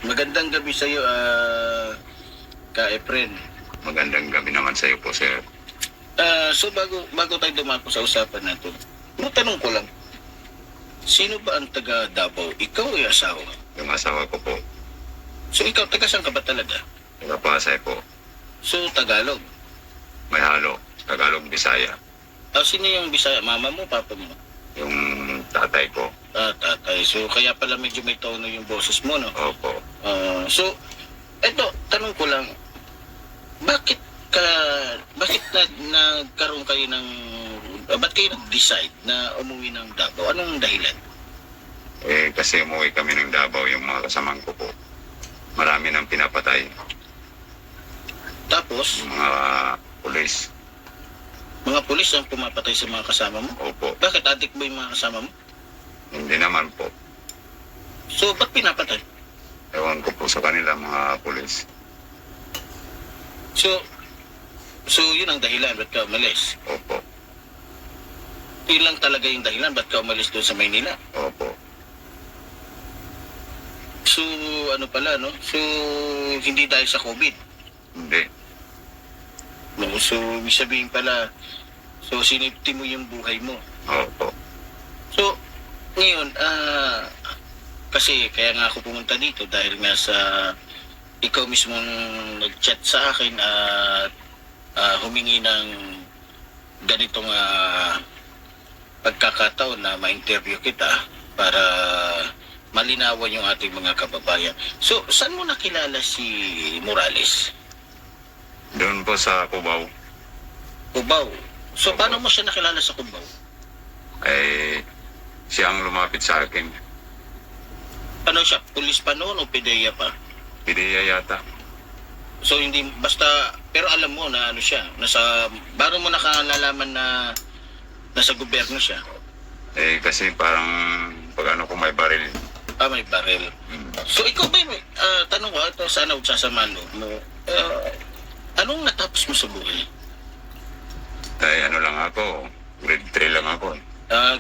Magandang gabi sa iyo, ka-Efren. Magandang gabi naman sa iyo po, sir. So bago tayo dumako sa usapan natin, tanong ko lang, sino ba ang taga Davao? Ikaw o yung asawa? Yung asawa ko po, So ikaw, taga saan ka ba talaga? taga-Pasay po. So Tagalog. May halo, Tagalog, Bisaya. Sino yung Bisaya? Mama mo, papa mo? Yung tatay ko, Tatay. So kaya pala medyo may tono yung boses mo, no? opo. So, eto, tanong ko lang, bakit nagkaroon kayo ng, ba't kayo nag-decide na umuwi ng Davao? Anong dahilan? Kasi umuwi kami ng Davao, yung mga kasamang ko po. Marami nang pinapatay, Tapos, yung mga pulis. mga pulis ang pumapatay sa mga kasama mo? Opo, Bakit adik ba yung mga kasama mo? hindi naman po. So, ba't pinapatay? Ewan ko po sa kanila, mga pulis. So yun ang dahilan, ba't ka umalis? Opo, Yun lang talaga yung dahilan, ba't ka umalis doon sa Maynila? opo. So, ano pala, no? So, hindi dahil sa COVID. Hindi. No? So, ibig sabihin pala, so sinipti mo yung buhay mo. Opo. So, ngayon, kasi kaya nga ako pumunta dito dahil nga sa ikaw mismo nag-chat sa akin at humingi ng ganitong pagkakataon na ma-interview kita para malinawan yung ating mga kababayan. So, saan mo nakilala si Morales? Doon po sa Cubao, Cubao. So, Cubao. paano mo siya nakilala sa Cubao? siya ang lumapit sa akin. Ano siya? Pulis pa noon o PDEA pa? Pideya yata. So hindi basta, pero alam mo na ano siya, bago mo nakalalaman na nasa gobyerno siya. Kasi parang pag ano ko may baril. May baril. So ikaw ba, tanong ko, ito sana huwag sasama loob mo, anong natapos mo sa buhay? Ano lang ako, grade 3 lang ako.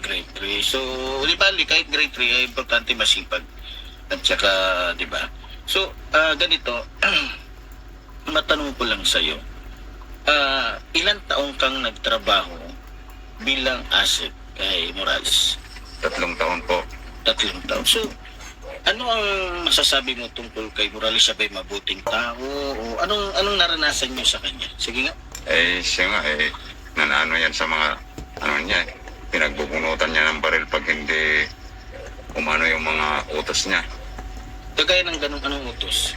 Grade 3. So, di ba, kahit grade 3, ay importante masipag. At saka, di ba? So, ganito, matanong ko lang sa'yo, ilang taong kang nagtrabaho bilang asset kay Morales? 3 taon po. 3 taon. So, ano ang masasabi mo tungkol kay Morales? Siya ba'y mabuting tao? O anong naranasan niyo sa kanya? Sige nga. Siya nga, nanano yan sa mga, ano niya, pinagbubunutan niya ng baril pag hindi umano yung mga utos niya. Kagaya ng anong utos?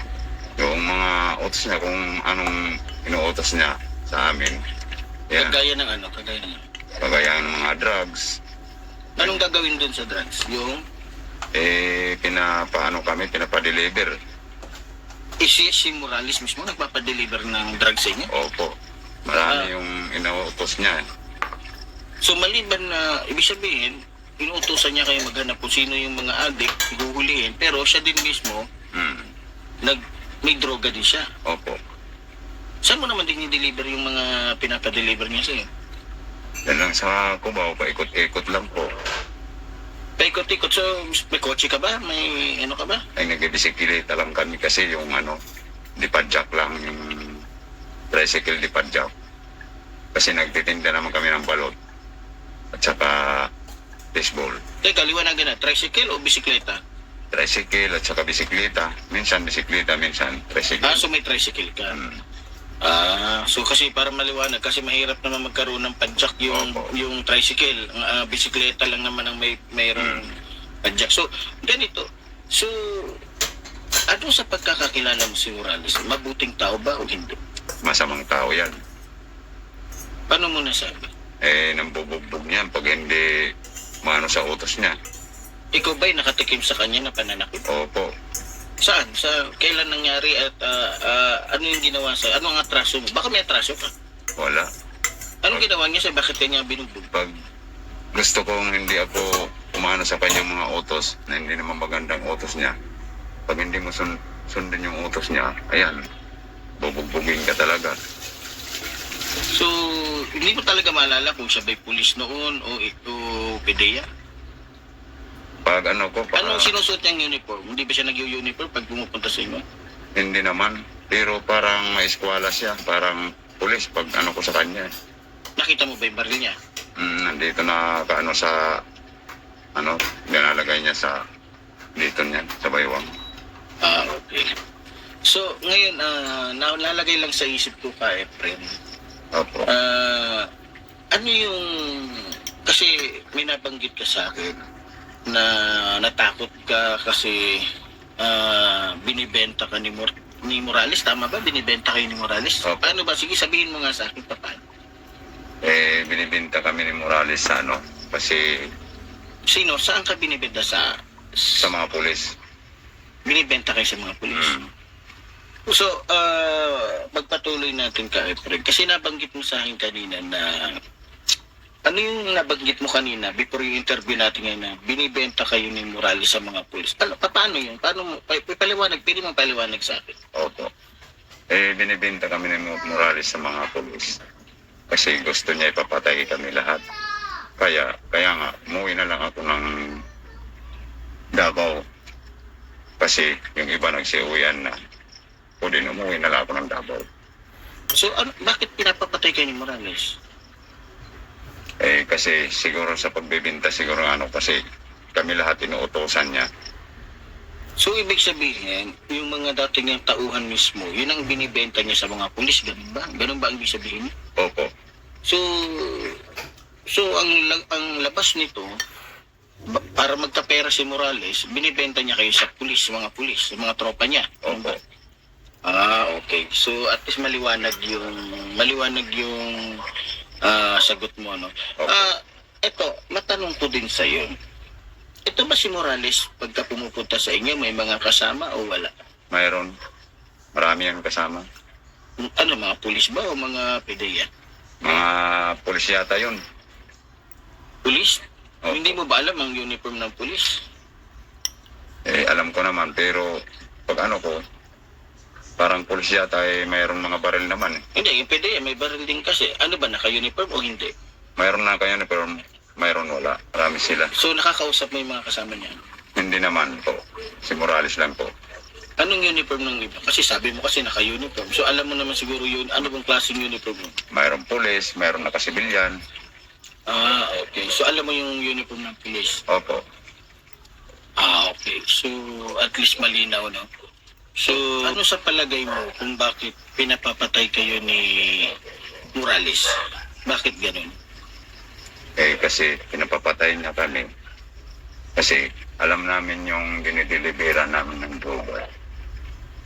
Yung mga utos niya, kung anong inuutos niya sa amin. Yan, Kagaya ng ano? kagaya ng mga drugs. Anong gagawin dun sa drugs? Yung Pinapaano kami, pinapadeliver. si Morales mismo nagpapadeliver ng drugs sa inyo? Opo. Marami yung inuutos niya. So maliban na, ibig sabihin, inuutosan niya kayo maghanap kung sino yung mga addict, huhulihin, pero siya din mismo, may droga din siya. Opo. Saan mo naman din i-deliver yung mga pinapadeliver niya sa'yo? Yan lang sa Cubao, paikot-ikot lang po. Paikot-ikot, so may kotse ka ba? May ano ka ba? Nagbibisikilita lang kami kasi yung lipadjak lang, yung tricycle lipadjak. Kasi nagtitinda naman kami ng balot. At saka baseball. Teka, liwanagan na, tricycle o bisikleta? Tricycle at saka bisikleta. Minsan bisikleta, minsan tricycle. So may tricycle ka. So kasi para maliwanag, kasi mahirap naman magkaroon ng padjak Opo. yung tricycle. Bisikleta lang naman ang mayroong padjak. So, ganito. So, ano sa pagkakakilala mo si Morales? Mabuting tao ba o hindi? Masamang tao yan. Paano mo nasabi? Nambubugbog niyan pag hindi maano sa utos niya. Ikaw ba'y nakatikim sa kanya na pananakit? Opo. Saan? Kailan nangyari at ano yung ginawa sa? Ano ang atraso mo? Baka may atraso ka. Wala. Anong ginawa niya sa bakit kanya binugbog? Pag gusto kong hindi ako umano sa kanyang mga utos na hindi naman magandang utos niya, pag hindi mo sundin yung utos niya, ayan, bubugbugin ka talaga. So, hindi mo talaga maalala kung siya ba'y pulis noon o PDEA? Pag ano ko, Anong sinusuot niyang uniform? Hindi ba siya nag-uniform pag pumupunta sa inyo? hindi naman. Pero parang may eskwala siya, parang pulis pag ano ko sa kanya. Nakita mo ba yung baril niya? Nandito na kaano sa, ano, nilalagay niya sa, dito niya, sa baywang. Ah, okay. So, ngayon, nalalagay lang sa isip ko ka, Efren. Opo. Ano yung... Kasi may nabanggit ka sa akin na natakot ka kasi binibenta ka ni Morales. Tama ba? Binibenta kayo ni Morales? Opo. Paano ba? Sige, sabihin mo nga sa akin pa paano. Binibinta kami ni Morales sa ano, kasi Sino? Saan ka binibenta? sa mga pulis. Binibenta kayo sa mga pulis? So, magpatuloy natin ka, Efren. Kasi nabanggit mo sa akin kanina na ano yung nabanggit mo kanina before yung interview natin ngayon na binibenta kayo ni Morales sa mga pulis. Paano yun? Paano mo? Paliwanag. Pili mo paliwanag sa akin. Opo. Binibinta kami ni Morales sa mga pulis. Kasi gusto niya ipapatay kami lahat. Kaya nga, umuwi na lang ako ng Davao. Kasi yung iba nagsiuwian na. O din umuwi na lang ako ng Davao. So, bakit pinapapatay kayo ni Morales? Kasi siguro sa pagbibinta, siguro ano, kasi kami lahat inuutosan niya. So, ibig sabihin, yung mga dating niyang tauhan mismo, yun ang binibenta niya sa mga pulis, ganun ba? Ganun ba ang ibig sabihin? Opo. So ang labas nito, para magkapera si Morales, binibenta niya kayo sa pulis, sa mga tropa niya. Opo. Okay. So, at least maliwanag yung sagot mo, no? Opo. Eto, matanong ko din sa iyo. Ito ba si Morales, pagka pumupunta sa inyo, may mga kasama o wala? Mayroon. Marami ang kasama. Ano, mga pulis ba o mga PDEA? Mga pulis yata yun. Pulis? Opo. Hindi mo ba alam ang uniform ng pulis? Alam ko naman, pero pag ano ko, parang pulis yata mayroon mga baril naman. Hindi, yung PDEA may baril din kasi. Ano ba, naka-uniform o hindi? Mayroon na kayo, pero mayroon wala. Marami sila. So, nakakausap mo yung mga kasama niya? Hindi naman po. Si Morales lang po. Anong uniform ng iba? Kasi sabi mo kasi naka-uniform. So, alam mo naman siguro yun, ano bang klaseng uniform mo? Mayroon pulis, mayroon nakasibilyan. Okay. So, alam mo yung uniform ng police? Opo. Okay. So, at least malinaw, no? So, ano sa palagay mo kung bakit pinapapatay kayo ni Morales? Bakit ganun? Kasi pinapapatay niya kami. Kasi alam namin yung dinidelibera namin ng droga.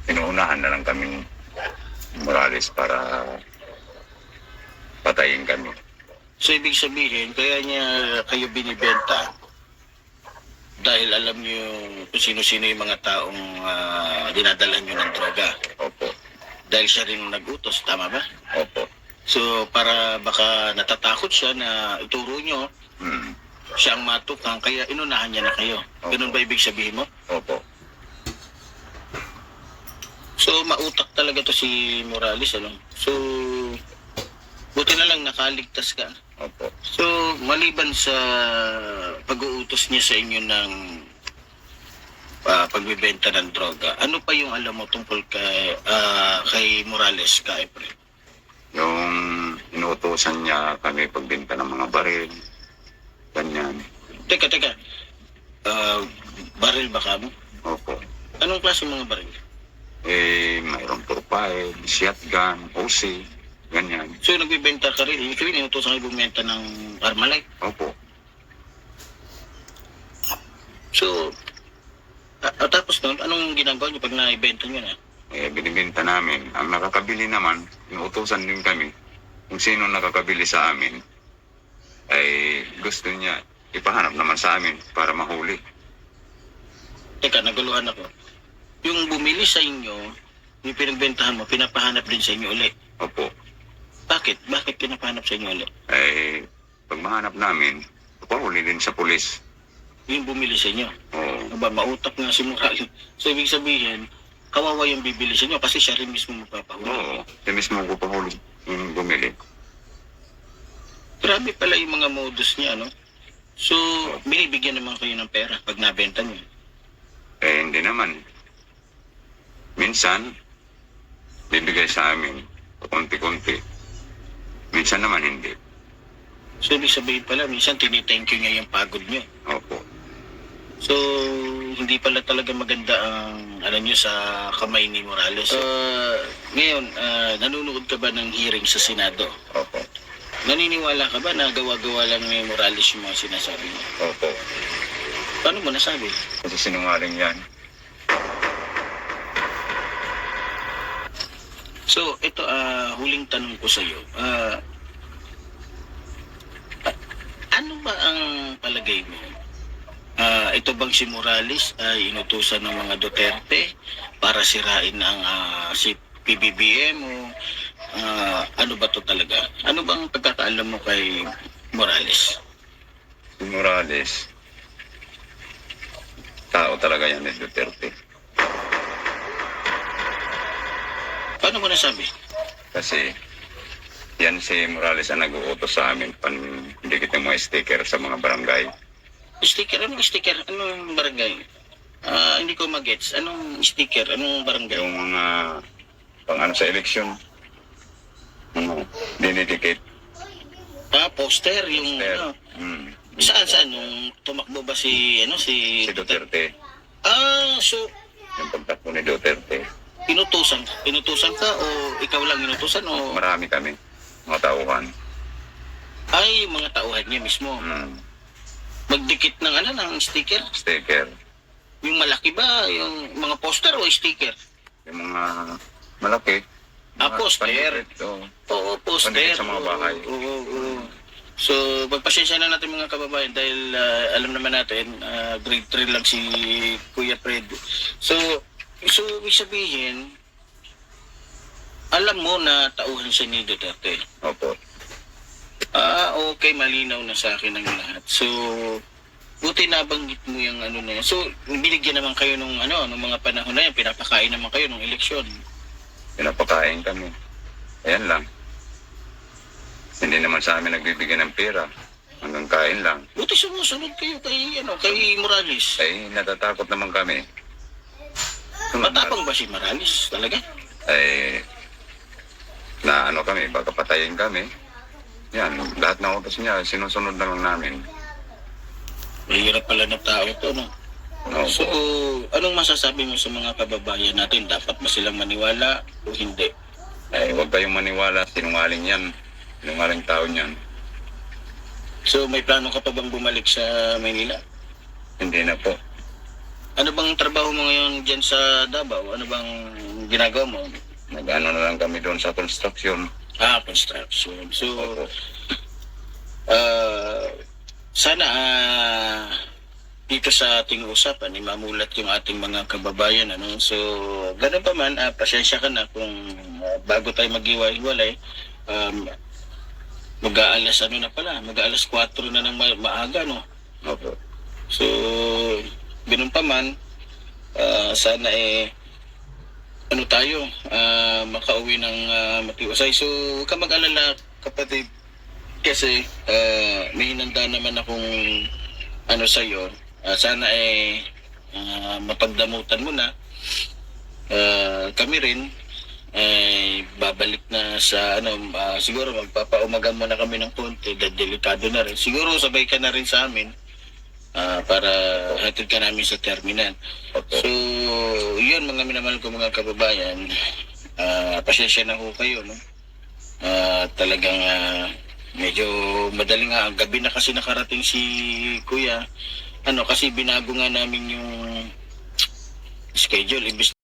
Inuunahan na lang kami ni Morales para patayin kami. So, ibig sabihin, kaya niya kayo binibenta dahil alam niyo kung sino-sino yung mga taong dinadala niyo ng droga. Opo. Dahil siya rin nag-utos, tama ba? Opo. So, para baka natatakot siya na ituro niyo, siya ang matukang, kaya inunahan niya na kayo. Opo. Ganun ba ibig sabihin mo? Opo. So, mautak talaga to si Morales, ano? So, buti na lang nakaligtas ka. Opo. So, maliban sa pag-uutos niya sa inyo ng pagbibenta ng droga, ano pa yung alam mo tungkol kay Morales, ka Efren? Yung inuutosan niya kami pagbenta ng mga baril. Ganyan. Teka. Baril ba ka mo? Opo. Anong klase mga baril? Mayroong turpay, shotgun, OC, ganyan. So, nagbibenta ka rin. Ibig sabihin, inutosan kayo bumenta ng Armalite. Opo. So, tapos nun, anong ginagawa niyo pag naibenta niyo na? Binibenta namin. Ang nakakabili naman, inuutosan din kami. Kung sino nakakabili sa amin, ay gusto niya ipahanap naman sa amin para mahuli. Teka, naguluhan ako. Yung bumili sa inyo, yung pinagbentahan mo, pinapahanap din sa inyo ulit. Opo. Bakit? Bakit pinapahanap sa inyo ulit? Pag mahanap namin, papahuli din sa pulis. Yung bumili sa inyo. Oo. Aba, mautak nga si Morales. So, ibig sabihin, kawawa yung bibili sa inyo kasi siya rin mismo magpapahuli. Oo. Siya mismo ko pahuli yung bumili. Grabe pala yung mga modus niya, no? So, binibigyan naman kayo ng pera pag nabenta niyo. Eh, hindi naman. Minsan, bibigay sa amin, konti-konti. Minsan naman hindi. So, ibig sabihin pala, minsan tinithank you niya yung pagod niyo. Opo. So, hindi pala talaga maganda ang ano niyo sa kamay ni Morales. Ngayon, nanonood ka ba ng hearing sa Senado? Opo. Naniniwala ka ba na gawa-gawa lang ni Morales yung mga sinasabi niya? Opo. Paano mo nasabi? Kasi sinungaling yan. So, ito, huling tanong ko sa iyo. Ano ba ang palagay mo? Ito bang si Morales ay inutusan ng mga Duterte para sirain ang si PBBM o ano ba to talaga? Ano bang pagkakaalam mo kay Morales? Si Morales, tao talaga yan ni Duterte. Paano mo nasabi? Kasi yan si Morales ang nag-uutos sa amin pandikit ng mga sticker sa mga barangay. Sticker? Anong sticker? Anong barangay? Hindi ko magets. Anong sticker? Anong barangay? Yung mga pang sa eleksyon, dinidikit. Poster. Yung Poster. ano. Saan? Yung tumakbo ba si Si Duterte. So, Yung pagtakbo ni Duterte. Inutusan ka o ikaw lang inutusan o Marami kami, mga tauhan. ay yung mga tauhan niya mismo? Magdikit ng ng sticker? Sticker. Yung malaki ba? Yung mga poster o sticker? Yung mga malaki. Poster. Pandikit, oo. Oo, poster. Pandikit sa mga bahay. Oo. So, pagpasensya na natin mga kababayan dahil alam naman natin, grade 3 lang si Kuya Fred. So, ibig sabihin, alam mo na tauhan siya ni Duterte. Opo. Okay, malinaw na sa akin ang lahat. So, buti nabanggit mo yung na yan. So, binigyan naman kayo nung nung mga panahon na yan, pinapakain naman kayo nung eleksyon. Pinapakain kami. Ayan lang. Hindi naman sa amin nagbibigay ng pera. Hanggang kain lang. Buti sumusunod kayo kay Morales. Ay, natatakot naman kami. Matapang ba si Morales talaga? Ay, na kami, baka patayin kami. Yan, lahat ng utos niya, sinusunod na lang namin. Mahirap pala na tao to, no? No. So, anong masasabi mo sa mga kababayan natin? Dapat ba silang maniwala o hindi? Ay, huwag kayong maniwala, sinungaling yan. Sinungaling tao niyan. So, may plano ka pa bang bumalik sa Maynila? Hindi na po. Ano bang trabaho mo ngayon dyan sa Davao? Ano bang ginagawa mo? Nag-ano na lang kami doon sa construction. Construction. So, Opo. sana dito sa ating usapan, mamulat yung ating mga kababayan. So, ganun pa man, pasensya ka na kung bago tayo mag-iwa-hiwalay, mag-aalas mag-aalas 4 na ng maaga, no? Opo. So, ganun pa man, sana tayo, makauwi ng matiwasay. So, huwag ka mag-alala, kapatid, kasi may hinanda naman akong sa'yo. Sana mapagdamutan mo na. Kami rin babalik na sa siguro magpapaumagan muna kami ng konti dahil delikado na rin. Siguro sabay ka na rin sa amin para hatid ka namin sa terminal. So, yun mga minamahal ko mga kababayan. Pasensya na ho kayo, no? Talagang medyo madaling gabi na kasi nakarating si Kuya. Kasi binago nga namin yung schedule. Imbis